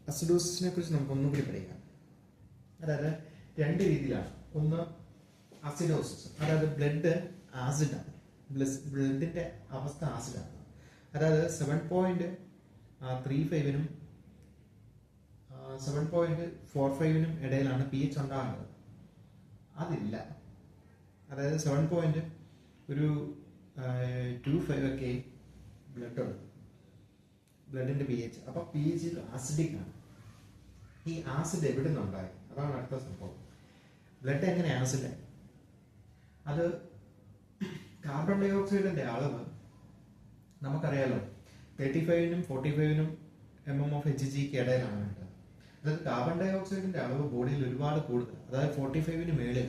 അസിഡോസിസിനെ കുറിച്ച് നമുക്ക് ഒന്നുകൂടി പഠിക്കാം. അതായത് രണ്ട് രീതിയിലാണ്. ഒന്ന് അസിഡോസിസ്, അതായത് ബ്ലഡ് ആസിഡാണ്, ബ്ലഡിന്റെ അവസ്ഥ ആസിഡാണ്. അതായത് 7.35 7.45 ഇടയിലാണ് pH ഉണ്ടാകുന്നത്. അതില്ല. അതായത് 7.25 ഒക്കെ ബ്ലഡ് ഉണ്ട്, ബ്ലഡിന്റെ pH. അപ്പൊ pH ആസിഡിക് ആണ്. ഈ ആസിഡ് എവിടെ നിന്നുണ്ടായി? അതാണ് അടുത്ത സംഭവം. ബ്ലഡ് എങ്ങനെ ആസിഡ്? അത് കാർബൺ ഡൈ ഓക്സൈഡിന്റെ അളവ് നമുക്കറിയാലോ, 35-നും 45-നും mm of Hg ഇടയിലാണ് വേണ്ടത്. അതായത് കാർബൺ ഡൈ ഓക്സൈഡിന്റെ അളവ് ബോഡിയിൽ ഒരുപാട് കൂടുതൽ, അതായത് 45-ന് മേളിൽ.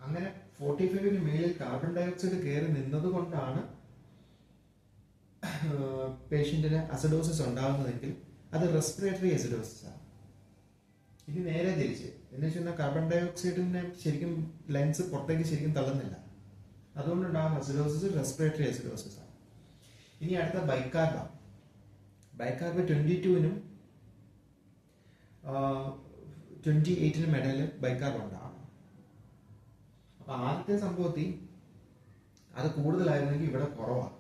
അങ്ങനെ 45-ന് മേളിൽ കാർബൺ ഡൈ ഓക്സൈഡ് കയറി നിന്നത് കൊണ്ടാണ് പേഷ്യന്റിന് അസിഡോസിസ് ഉണ്ടാകുന്നതെങ്കിൽ അത് റെസ്പിറേറ്ററി അസിഡോസിസ് ആണ്. ഇനി നേരെ തിരിച്ച് എന്ന് വെച്ചാൽ കാർബൺ ഡൈ ഓക്സൈഡിനെ ശരിക്കും ലങ്സ് പുറത്തേക്ക് ശരിക്കും തള്ളുന്നില്ല, അതുകൊണ്ടുണ്ടാകുന്ന അസിഡോസിസ് റെസ്പിറേറ്ററി അസിഡോസിസ് ആണ്. ഇനി അടുത്ത ബൈകാർബ. ബൈകാർബ 22-നും 28-നും ഇടയിൽ ബൈകാർബ ഉണ്ടാകണം. അപ്പൊ ആദ്യത്തെ സംഭവത്തിൽ അത് കൂടുതലായിരുന്നെങ്കിൽ ഇവിടെ കുറവാണ്.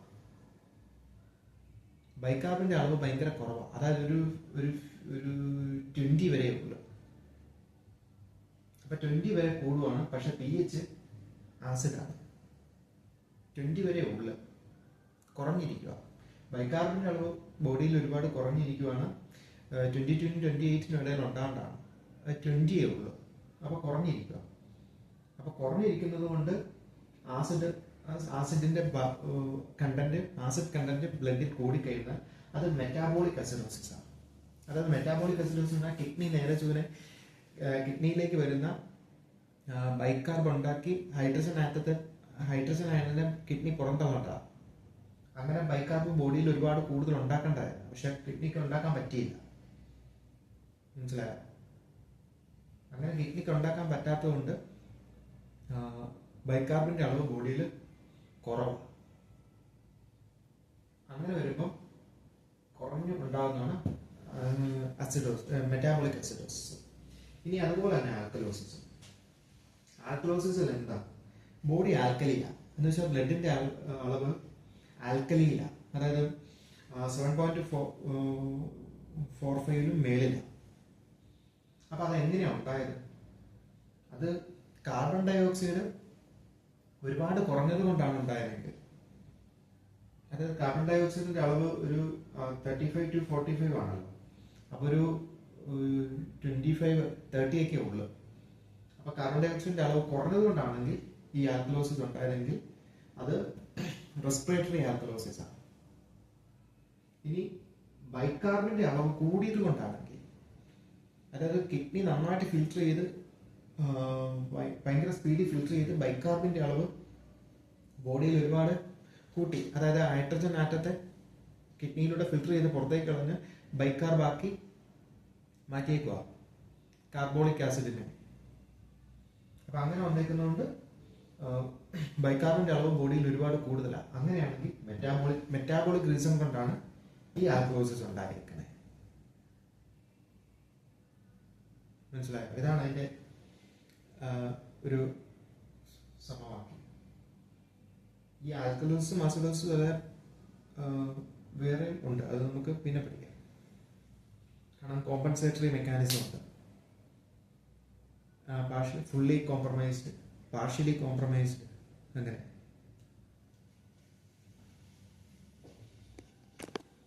ബൈകാർബിന്റെ അളവ് ഭയങ്കര കുറവാണ്, അതായത് ഒരു 20 വരെ ഉള്ളു. അപ്പൊ 20 വരെ കൂടുവാണ്, പക്ഷെ pH ആസിഡാണ്. 20 വരെ ഉള്ളു, കുറഞ്ഞിരിക്കുക. ബൈകാർബിന്റെ അളവ് ബോഡിയിൽ ഒരുപാട് കുറഞ്ഞിരിക്കുവാണ്. 22-നും 28-നും ഇടയിൽ ഉണ്ടാണ്ടാണ് 20 ഉള്ളു. അപ്പൊ കുറഞ്ഞിരിക്കുക. അപ്പൊ കുറഞ്ഞിരിക്കുന്നത് കൊണ്ട് ആസിഡിന്റെ ആസിഡ് കണ്ടന്റ് ബ്ലഡിൽ കൂടിക്കഴിഞ്ഞാൽ അത് മെറ്റാബോളിക് അസിഡോസിസ് ആണ്. അതായത് മെറ്റാബോളിക് അസിഡോസിസ് കിഡ്നി നേരെ ചൂനെ കിഡ്നിയിലേക്ക് വരുന്ന ബൈകാർബ് ഉണ്ടാക്കി ഹൈഡ്രജൻ അയണിനെ കിഡ്നി പുറന്തള്ളണ്ടാണ്. അങ്ങനെ ബൈകാർബ് ബോഡിയിൽ ഒരുപാട് കൂടുതൽ ഉണ്ടാക്കേണ്ടതായിരുന്നു, പക്ഷെ കിഡ്നിക്ക് ഉണ്ടാക്കാൻ പറ്റിയില്ല. മനസ്സിലായോ? അങ്ങനെ കിഡ്നിക്ക് ഉണ്ടാക്കാൻ പറ്റാത്തതുകൊണ്ട് ബൈകാർബിന്റെ അളവ് ബോഡിയിൽ കുറവാണ്. അങ്ങനെ വരുമ്പം കുറഞ്ഞു ഉണ്ടാകുന്നതാണ് മെറ്റാബോളിക് അസിഡോസിസ്. ഇനി അതുപോലെ തന്നെ ആൽക്കലോസിസ്. ആൽക്കലോസിസിൽ എന്താ? ബോഡി ആൽക്കലിയില എന്ന് വെച്ചാൽ ബ്ലഡിന്റെ അളവ് ആൽക്കലിയില, അതായത് 7.45-നും മേളില. അപ്പൊ അതെങ്ങനെയാണ് ഉണ്ടായത്? അത് കാർബൺ ഡൈ ഓക്സൈഡ് ഒരുപാട് കുറഞ്ഞത് കൊണ്ടാണ് ഉണ്ടായതെങ്കിൽ, അതായത് കാർബൺ ഡൈ ഓക്സൈഡിന്റെ അളവ് ഒരു 35 to 45 ആണല്ലോ. അപ്പൊ ഒരു 25-30 ഒക്കെ ഉള്ളു. അപ്പൊ കാർബൺ ഡൈ ഓക്സൈഡിന്റെ അളവ് കുറഞ്ഞത് കൊണ്ടാണെങ്കിൽ ഈ ആൽക്കലോസിസ് ഉണ്ടായതെങ്കിൽ അത് റെസ്പിറേറ്ററി ആൽക്കലോസിസ് ആണ്. ഇനി ബൈകാർബിന്റെ അളവ് കൂടിയത് കൊണ്ടാണെങ്കിൽ, അതായത് കിഡ്നി നന്നായിട്ട് ഫിൽറ്റർ ചെയ്ത് ഭയങ്കര സ്പീഡിൽ ഫിൽറ്റർ ചെയ്ത് ബൈകാർബിന്റെ അളവ് ബോഡിയിൽ ഒരുപാട് കൂട്ടി, അതായത് ഹൈഡ്രജൻ ആറ്റത്തെ കിഡ്നിയിലൂടെ ഫിൽറ്റർ ചെയ്ത് പുറത്തേക്ക് കളഞ്ഞ് ബൈകാർബാക്കി മാറ്റിയേക്കുക കാർബോളിക് ആസിഡിനെ. അപ്പൊ അങ്ങനെ വന്നേക്കുന്നതുകൊണ്ട് ബൈകാർബിന്റെ അളവ് ബോഡിയിൽ ഒരുപാട് കൂടുതലാണ്. അങ്ങനെയാണെങ്കിൽ മെറ്റാബോളിക് റീസൺ കൊണ്ടാണ് ഈ ആൽക്കലോസിസ് ഉണ്ടായിരിക്കുന്നത്. മനസ്സിലായോ? ഇതാണ് അതിന്റെ ഒരു സമവാക്യം. ഈ ആൽക്കലോസിസും അസിഡോസിസും വേറെ ഉണ്ട്, അത് നമുക്ക് പിന്നെ പഠിക്കാം. കാരണം കോമ്പൻസേറ്ററി മെക്കാനിസം ഉണ്ട്. ഫുള്ളി കോംപ്രമൈസ്ഡ്, പാർഷ്യലി കോംപ്രമൈസ്ഡ്, അങ്ങനെ.